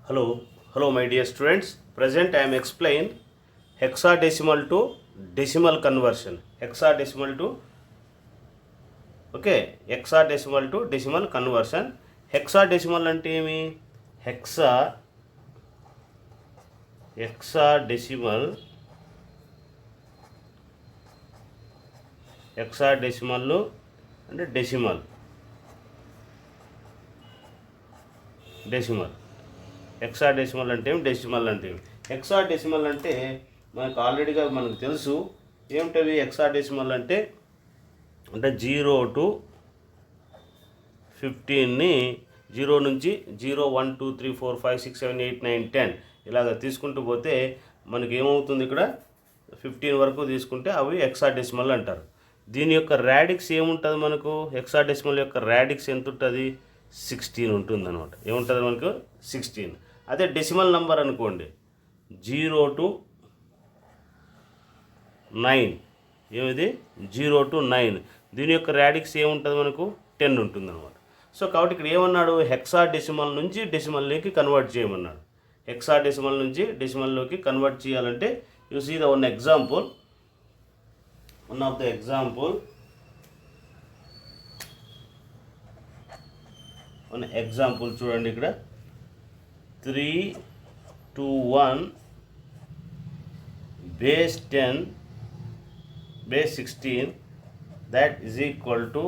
Hello, my dear students. Present I am explain hexadecimal to decimal conversion. Hexadecimal to hexadecimal to decimal conversion. Hexadecimal అంటే ఏమి? Hexadecimal అంటే decimal hexadecimal అంటే ఏమి, decimal అంటే ఏమి? Hexadecimal అంటే మనకు మనకు తెలుసు ఏమిటవి. హెక్సాడెసిమల్ అంటే 0 to 15ని 0 నుంచి 0 1 2 3 4 5 6 7 8 9 10 ఇలాగ తీసుకుంటూ పోతే మనకి ఏమవుతుంది, ఇక్కడ 15 వరకు తీసుకుంటే అవి హెక్సాడెసిమల్ అంటారు. దీని యొక్క రాడిక్స్ ఏముంటుంది మనకు? హెక్సాడెసిమల్ యొక్క రాడిక్స్ ఎంత ఉంటుంది? 16 ఉంటుంది అనమాట. ఏముంటుంది మనకు? 16. అదే డెసిమల్ నంబర్ అనుకోండి 0 to 9. ఏమిది? 0 to 9. దీని యొక్క రాడిక్స్ ఏముంటుంది మనకు? 10 ఉంటుంది అనమాట. సో కాబట్టి ఇక్కడ ఏమన్నాడు? హెక్సాడెసిమల్ నుంచి డెసిమల్లోకి కన్వర్ట్ చేయమన్నాడు. హెక్సాడెసిమల్ నుంచి డెసిమల్లోకి కన్వర్ట్ చేయాలంటే you see the one of the example చూడండి. ఇక్కడ 321 base 10 base 16 that is equal to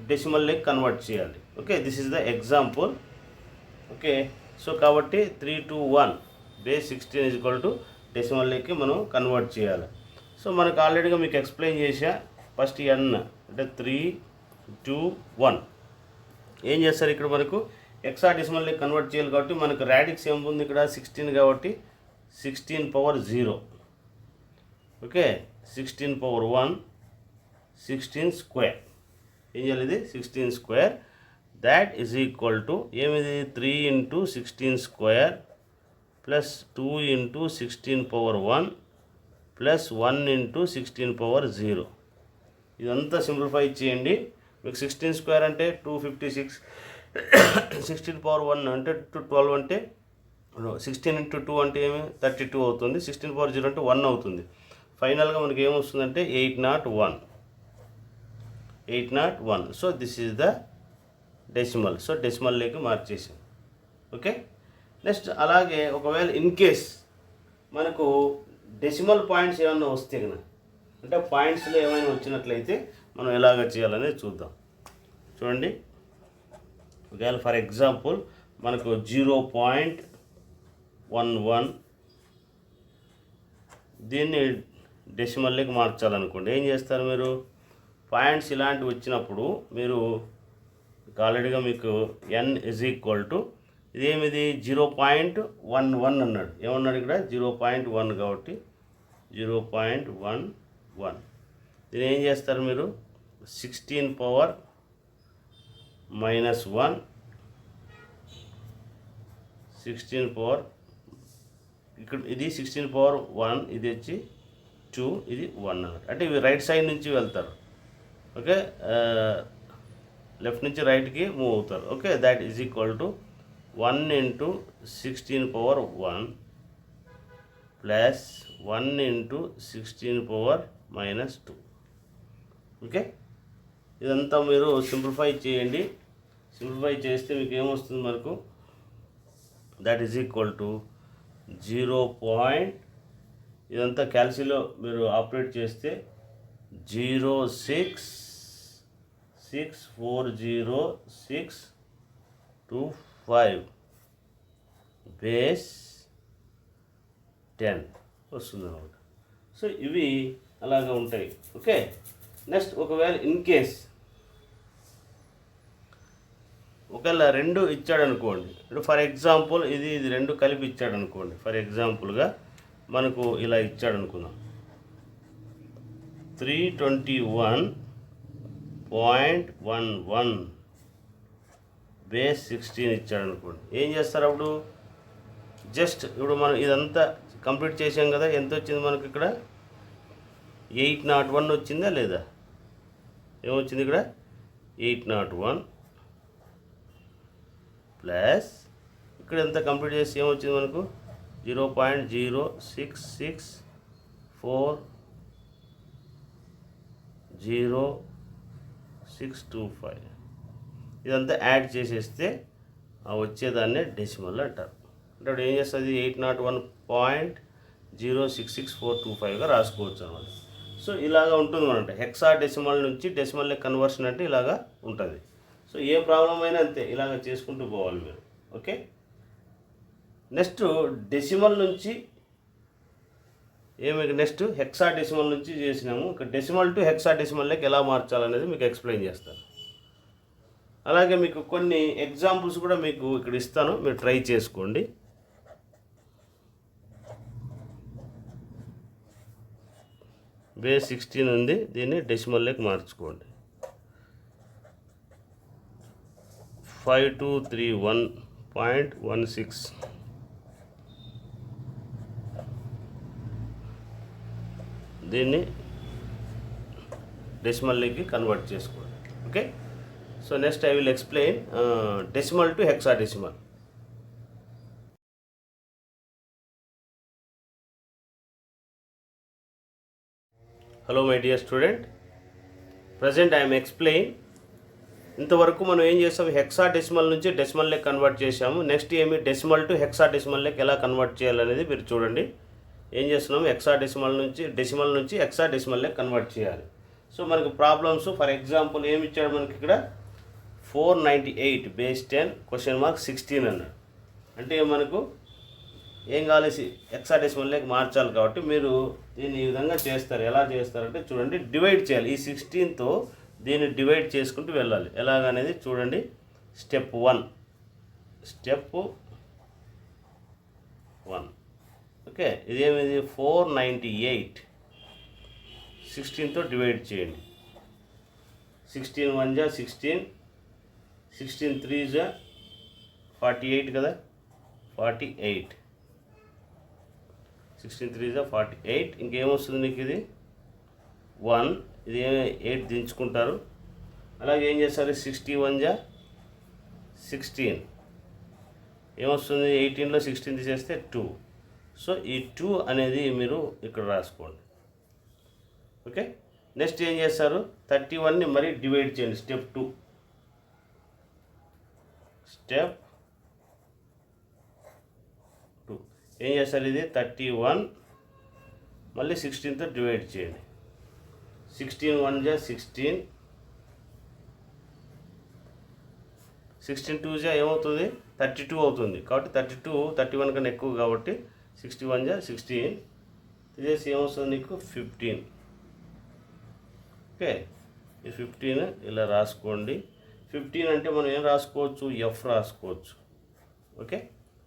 decimal లెక్క కన్వర్ట్ చేయాలి. Okay, this is the example. Okay, so కాబట్టి 321 base 16 is equal to decimal లెక్కి మనం కన్వర్ట్ చేయాలి. సో మనకు ఆల్రెడీగా మీకు ఎక్స్ప్లెయిన్ చేసా. ఫస్ట్ n అంటే 3 2 1 ఏం చేస్తారు, ఇక్కడ మనకు హెక్సాడెసిమల్ లెక్క కన్వర్ట్ చేయాలి కాబట్టి మనకు రాడిక్స్ ఏముంది ఇక్కడ? 16 కాబట్టి 16 పవర్ 0. Okay, 16 power 1 16 square. ఏం చేయాలి? ఇది 16 square. That is equal to ఏమిది? 3 into 16 square plus 2 into 16 power 1 plus 1 into 16 power 0. ఇదంతా సింప్లిఫై చేయండి. మీకు 16 స్క్వేర్ అంటే 256, 16 పవర్ 1 అంటే 12 అంటే 16 into 2 అంటే ఏమి? 32 అవుతుంది. 16 పవర్ 0 అంటే 1 అవుతుంది. ఫైనల్గా మనకి ఏమొస్తుందంటే 801. So this is the decimal. So decimal లేక మార్చేసాం. ఓకే, నెక్స్ట్ అలాగే ఒకవేళ ఇన్ కేస్ మనకు డెసిమల్ పాయింట్స్ ఏమైనా వస్తే కనుక, అంటే పాయింట్స్లో ఏమైనా వచ్చినట్లయితే మనం ఎలాగ చేయాలనేది చూద్దాం. చూడండి, ఒకవేళ ఫర్ ఎగ్జాంపుల్ మనకు 0.11 దీన్ని డెసిమల్లోకి మార్చాలనుకోండి. ఏం చేస్తారు మీరు? పాయింట్స్ ఇలాంటివి వచ్చినప్పుడు మీరు ఆల్రెడీగా మీకు n ఇజ్ ఈక్వల్ టు ఇదేమిది? 0.11 అన్నాడు. ఏమన్నాడు ఇక్కడ? 0.1 కాబట్టి 0.11. దీన్ని ఏం చేస్తారు మీరు? 16 పవర్ -1 16 పవర్ ఇక్కడ ఇది 16 పవర్ 1, ఇది వచ్చి 2, ఇది 1 అన్నట్టు. అంటే ఇవి రైట్ సైడ్ నుంచి వెళ్తారు. ఓకే, లెఫ్ట్ నుంచి రైట్కి మూవ్ అవుతారు. Okay, that is equal to 1 into 16 power 1 plus 1 into 16 power -2. Okay, ఇదంతా మీరు సింప్లిఫై చేయండి. సింప్లిఫై చేస్తే మీకు ఏమొస్తుంది మనకు? That is equal to 0. ఇదంతా క్యాల్సిలో మీరు ఆపరేట్ చేస్తే 0.6640625 బేస్ 10 వస్తుంది అన్నమాట. సో ఇవి అలాగా ఉంటాయి. ఓకే, నెక్స్ట్ ఒకవేళ ఇన్ కేస్ ఒకవేళ 2 ఇచ్చాడనుకోండి. ఇప్పుడు ఫర్ ఎగ్జాంపుల్ ఇది 2 కలిపి ఇచ్చాడనుకోండి. ఫర్ ఎగ్జాంపుల్గా మనకు ఇలా ఇచ్చాడనుకుందాం, 321.11 బేస్ 16 ఇచ్చాడనుకోండి. ఏం చేస్తారు అప్పుడు? జస్ట్ ఇప్పుడు మనం ఇదంతా కంప్లీట్ చేసాం కదా. ఎంత వచ్చింది మనకు ఇక్కడ? 801 వచ్చిందా లేదా? ఏమొచ్చింది ఇక్కడ? 801 ప్లస్ ఇక్కడ ఎంత కంప్లీట్ చేసి ఏమొచ్చింది మనకు 0.066400625 ఇదంతా యాడ్ చేసేస్తే వచ్చేదాన్ని డెసిమల్ అంటారు. అంటే అప్పుడు ఏం చేస్తుంది 801.0666425గా రాసుకోవచ్చు అనమాట. సో ఇలాగా ఉంటుంది అనమాట. హెక్సా డెసిమల్ నుంచి డెసిమల్ కన్వర్షన్ అంటే ఇలాగా ఉంటుంది. సో ఏ ప్రాబ్లం అయినా అంతే ఇలాగ చేసుకుంటూ పోవాలి మీరు. ఓకే, నెక్స్ట్ డెసిమల్ నుంచి నెక్స్ట్ హెక్సా డెసిమల్ నుంచి చేసినాము. ఇక్కడ డెసిమల్ టు హెక్సా డెసిమల్లోకి ఎలా మార్చాలనేది మీకు ఎక్స్ప్లెయిన్ చేస్తాను. అలాగే మీకు కొన్ని ఎగ్జాంపుల్స్ కూడా మీకు ఇక్కడ ఇస్తాను, మీరు ట్రై చేసుకోండి. బేస్ 16 ఉంది, దీన్ని డెసిమల్లోకి మార్చుకోండి. 5231.16 దీన్ని డెసిమల్లోకి కన్వర్ట్ చేసుకోండి. Okay, so next I will explain decimal to hexadecimal. Hello my dear student, present I M explain. ఇంతవరకు మనం ఏం చేసాము, హెక్సా డెసిమల్ నుంచి డెసిమల్లోకి కన్వర్ట్ చేసాము. నెక్స్ట్ ఏమి డెసిమల్ టు హెక్సా డెసిమల్లోకి ఎలా కన్వర్ట్ చేయాలనేది మీరు చూడండి. ఏం చేస్తున్నాము, హెక్సా డెసిమల్ నుంచి హెక్సా డెసిమల్లోకి కన్వర్ట్ చేయాలి. సో మనకు ప్రాబ్లమ్స్ ఫర్ ఎగ్జాంపుల్ ఏమి ఇచ్చాడు మనకి ఇక్కడ 498 బేస్ 10 (16) అన్నాడు. అంటే మనకు ఏం కావాలి, హెక్సా డెసిమల్లోకి మార్చాలి. కాబట్టి మీరు దీన్ని ఈ విధంగా చేస్తారు. ఎలా చేస్తారంటే చూడండి, డివైడ్ చేయాలి. ఈ 16తో దీన్ని డివైడ్ చేసుకుంటూ వెళ్ళాలి. ఎలాగనేది చూడండి. స్టెప్ 1 ఓకే, ఇదేమిది 498 16తో డివైడ్ చేయండి. 16 1 జా 16, 16 3 జా 48 కదా, 48, 16 3 జా 48. ఇంకేమొస్తుంది నీకు, ఇది 1, ఇది 8 దించుకుంటారు. అలాగే ఏం చేస్తారు, 61 జా 16, ఏమొస్తుంది 18లో 16 తీసేస్తే 2. సో ఈ 2 అనేది మీరు ఇక్కడ రాసుకోండి. ఓకే, నెక్స్ట్ ఏం చేస్తారు, 31ని మరీ డివైడ్ చేయండి. స్టెప్ 2 ఏం చేస్తారు, ఇది 31 మళ్ళీ 16తో డివైడ్ చేయండి. 16 1 జా 16, 16 2 జా ఏమవుతుంది 32 అవుతుంది. కాబట్టి 32 31 కన్నా ఎక్కువ కాబట్టి 61 జా 16 తీసేసి ఏమొస్తుంది నీకు 15. ఓకే, ఈ 15 ఇలా రాసుకోండి. 15 అంటే మనం ఏం రాసుకోవచ్చు, ఎఫ్ రాసుకోవచ్చు. ఓకే,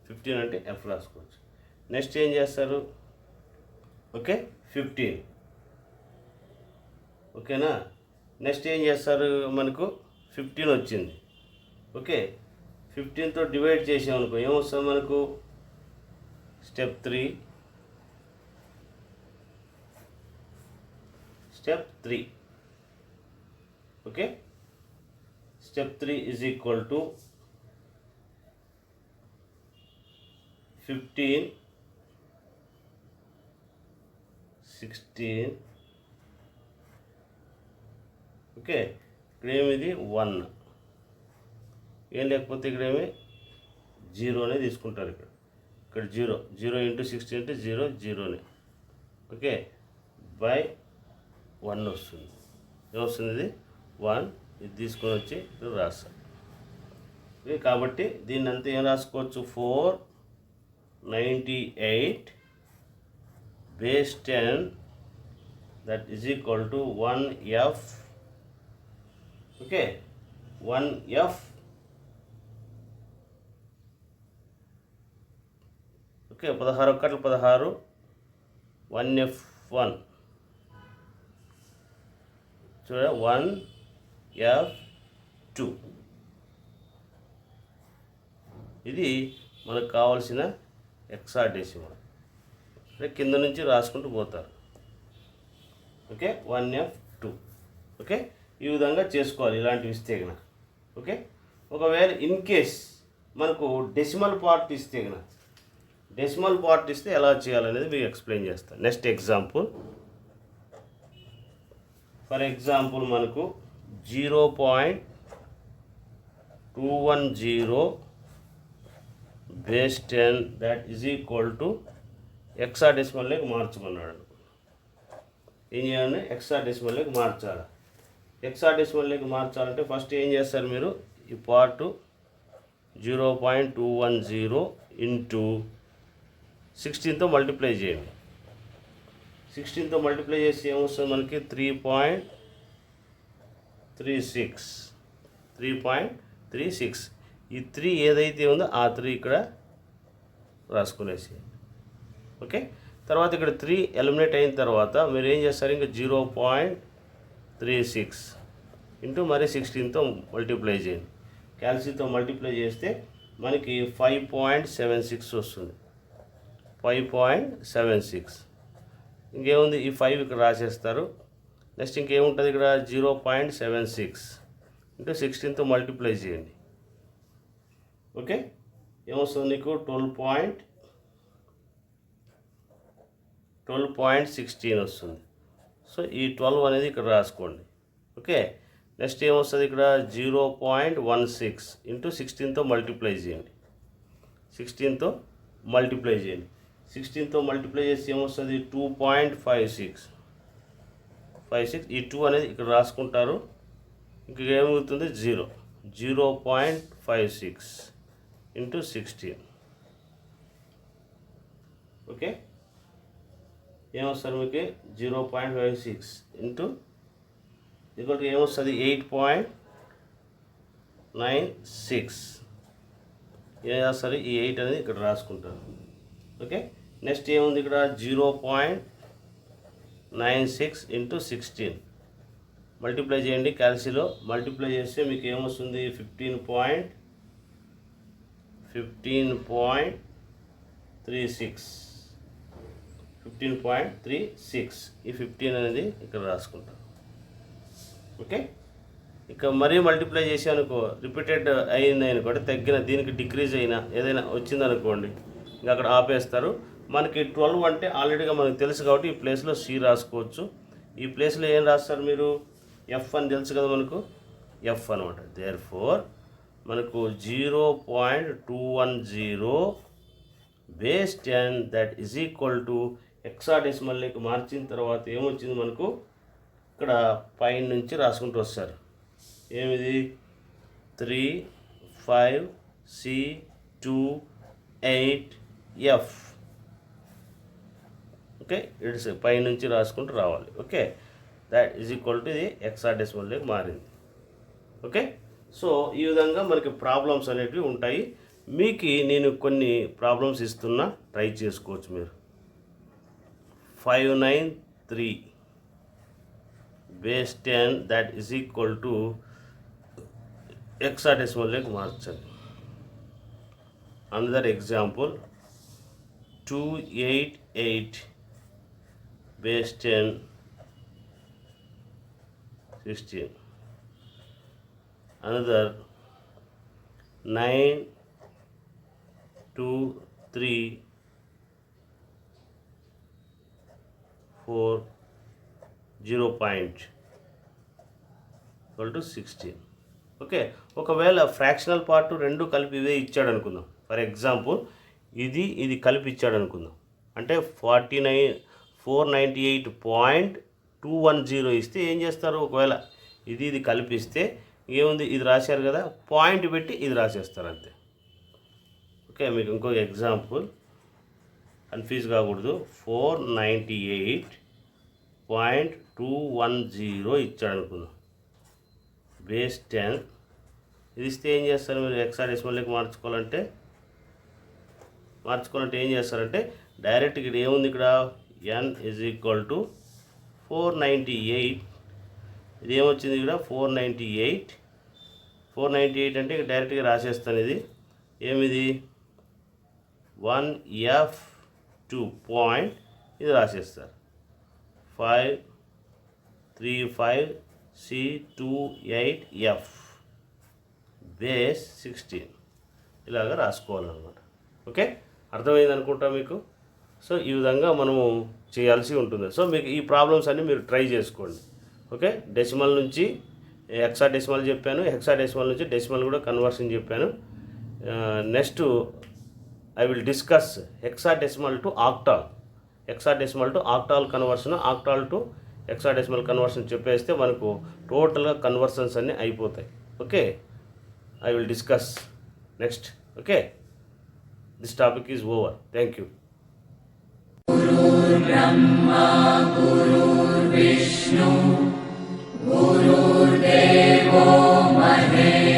15 అంటే ఎఫ్ రాసుకోవచ్చు. నెక్స్ట్ ఏం చేస్తారు, ఓకే 15. ఓకేనా, నెక్స్ట్ ఏం చేస్తారు, మనకు 15 వచ్చింది. ఓకే, 15తో డివైడ్ చేసామనుకో ఏమొస్తుంది మనకు, step 3 okay, step 3 is equal to 15 16. Okay, ఇక్కడ ఏమిది 1, ఏం లేకపోతే ఇక్కడ ఏమి 0 అనేది తీసుకుంటారు. ఇక్కడ 0 × 16 అంటే 0 ఓకే, బై 1 వస్తుంది. ఏమొస్తుంది, ఇది 1. ఇది తీసుకొని వచ్చి ఇక్కడ రాస్తాం. ఓకే, కాబట్టి దీన్ని అంతా ఏం రాసుకోవచ్చు, 498 base 10 that is equal to 1F. Okay, 1F. Okay, 16 1 16, 1F1 చూడ 1F2. ఇది మనకు కావాల్సిన హెక్సాడెసిమల్. కింద నుంచి రాసుకుంటూ పోతారు. Okay, 1F2. ఓకే, ఈ విధంగా చేసుకోవాలి ఇలాంటివి ఇస్తే కనుక. ఓకే, ఒకవేళ ఇన్ కేస్ మనకు డెసిమల్ పార్ట్ ఇస్తే కనుక డెసిమల్ పార్ట్ ఇస్తే ఎలా చేయాలనేది మీకు ఎక్స్ప్లెయిన్ చేస్తాను. నెక్స్ట్ ఎగ్జాంపుల్, ఫర్ ఎగ్జాంపుల్ మనకు 0.210 base 10 that is equal to హెక్సాడెసిమల్లోకి మార్చమన్నాడు. ఏం చేయాలి? హెక్సాడెసిమల్లోకి మార్చాలి. హెక్సాడెసిమల్లోకి మార్చాలంటే ఫస్ట్ ఏం చేస్తారు మీరు? ఈ పార్ట్ 0.210 ఇంటూ 16తో మల్టిప్లై చేయండి. 16తో మల్టిప్లై చేసి ఏమొస్తుంది మనకి? 3.36. ఈ 3 ఏదైతే ఉందో ఆ 3 ఇక్కడ రాసుకునేసి, ఓకే. తర్వాత ఇక్కడ 3 ఎలిమినేట్ అయిన తర్వాత మీరు ఏం చేస్తారు? ఇంకా 0.36 ఇంటూ మరి 16తో మల్టిప్లై చేయండి. క్యాల్సితో మల్టిప్లై చేస్తే మనకి 5.76 వస్తుంది. 5.76. ఇంకేముంది? ఈ 5 ఇక్కడ రాసేస్తారు. నెక్స్ట్ ఇంకేముంటుంది ఇక్కడ? 0.76 ఇంటూ 16తో మల్టిప్లై చేయండి, ఓకే. ఏమొస్తుంది నీకు? 12.16 వస్తుంది. సో ఈ 12 అనేది ఇక్కడ రాసుకోండి, ఓకే. నెక్స్ట్ ఏమొస్తుంది ఇక్కడ? 0.16 ఇంటూ 16తో మల్టిప్లై చేయండి. 16తో మల్టిప్లై చేయండి. 16తో మల్టిప్లై చేసి ఏమొస్తుంది? 2.56. ఈ 2 అనేది ఇక్కడ రాసుకుంటారు. ఇంక ఏమవుతుంది? 0.56 ఇంటూ 16, ఓకే. ఏమొస్తారు మీకు? 0.56 ఇంటూ ఇక్కడ ఏమొస్తుంది? 8.96. ఏం చేస్తారు? ఈ 8 అనేది ఇక్కడ రాసుకుంటారు, ఓకే. నెక్స్ట్ ఏముంది ఇక్కడ? 0.96 ఇంటూ 16 మల్టిప్లై చేయండి. క్యాల్సిలో మల్టిప్లై చేస్తే మీకు ఏమొస్తుంది? 15.36. ఈ 15 అనేది ఇక్కడ రాసుకుంటాం, ఓకే. ఇక మరీ మల్టిప్లై చేసానుకో, రిపీటెడ్ అయింది అనుకోండి, తగ్గిన దీనికి డిక్రీజ్ అయినా ఏదైనా వచ్చిందనుకోండి, ఇంకా అక్కడ ఆపేస్తారు. మనకి 12 అంటే ఆల్రెడీగా మనకు తెలుసు కాబట్టి ఈ ప్లేస్లో సి రాసుకోవచ్చు. ఈ ప్లేస్లో ఏం రాస్తారు మీరు? ఎఫ్ అని తెలుసు కదా మనకు, ఎఫ్ అనమాట. దేర్ఫోర్ మనకు 0.210 base 10 that is equal to హెక్సాడెసిమల్లోకి మార్చిన తర్వాత ఏమొచ్చింది మనకు? ఇక్కడ పైన నుంచి రాసుకుంటూ వస్తారు. ఏమిది? 35C28F, okay. ఇట్స్ పైనుంచి రాసుకుంటూ రావాలి, okay. That is equal to ఇది హెక్సాడెసిమల్లోకి మారింది, ఓకే. సో ఈ విధంగా మనకి ప్రాబ్లమ్స్ అనేటివి ఉంటాయి. మీకు నేను కొన్ని ప్రాబ్లమ్స్ ఇస్తున్నా, ట్రై చేసుకోవచ్చు మీరు. 593 base 10 that is equal to హెక్సాడెసిమల్లోకి మార్చండి. Another example 288 base 10 16. Another 92340 equal to 16, okay. ఒకవేళ ఫ్రాక్షనల్ పార్ట్ రెండు కలిపి ఇవే ఇచ్చాడు అనుకుందాం. ఫర్ ఎగ్జాంపుల్ ఇది కలిపి ఇచ్చాడు అనుకుందాం. అంటే 498.210 ఇస్తే ఏం చేస్తారు? ఒకవేళ ఇది కలిపిస్తే ఏముంది? ఇది రాశారు కదా, పాయింట్ పెట్టి ఇది రాసేస్తారు అంతే, ఓకే. మీకు ఇంకొక ఎగ్జాంపుల్, కన్ఫ్యూజ్ కాకూడదు. 498.210 ఇచ్చాడు అనుకుందాం బేస్ 10. ఇది ఇస్తే ఏం చేస్తారు మీరు? హెక్సాడెసిమల్లోకి మార్చుకోవాలంటే ఏం చేస్తారంటే డైరెక్ట్ ఇక్కడ ఏముంది? ఇక్కడ n ఈజ్ ఈక్వల్ టు 498. ఇది ఏమొచ్చింది ఇక్కడ? 498 అంటే ఇక డైరెక్ట్గా రాసేస్తాను. ఇది ఏమిది? 1F2 పాయింట్ ఇది రాసేస్తారు. 535C28F base 16. ఇలాగ రాసుకోవాలన్నమాట. ఓకే, అర్థమైంది అనుకుంటా మీకు. సో ఈ విధంగా మనము చేయాల్సి ఉంటుంది. సో మీకు ఈ ప్రాబ్లమ్స్ అన్నీ మీరు ట్రై చేసుకోండి. ఓకే, డెసిమల్ నుంచి హెక్సాడెసిమల్ చెప్పాను, హెక్సాడెసిమల్ నుంచి డెసిమల్ కూడా కన్వర్షన్ చెప్పాను. Next I will discuss hexadecimal to octal, hexadecimal to octal conversion, octal to hexadecimal conversion చెప్పేస్తే మనకు టోటల్గా కన్వర్షన్స్ అన్నీ అయిపోతాయి. Okay, I will discuss next. Okay, this topic is over. Thank you. Brahma గురుర్విష్ణు గురుర్దేవో మహేశ్వరः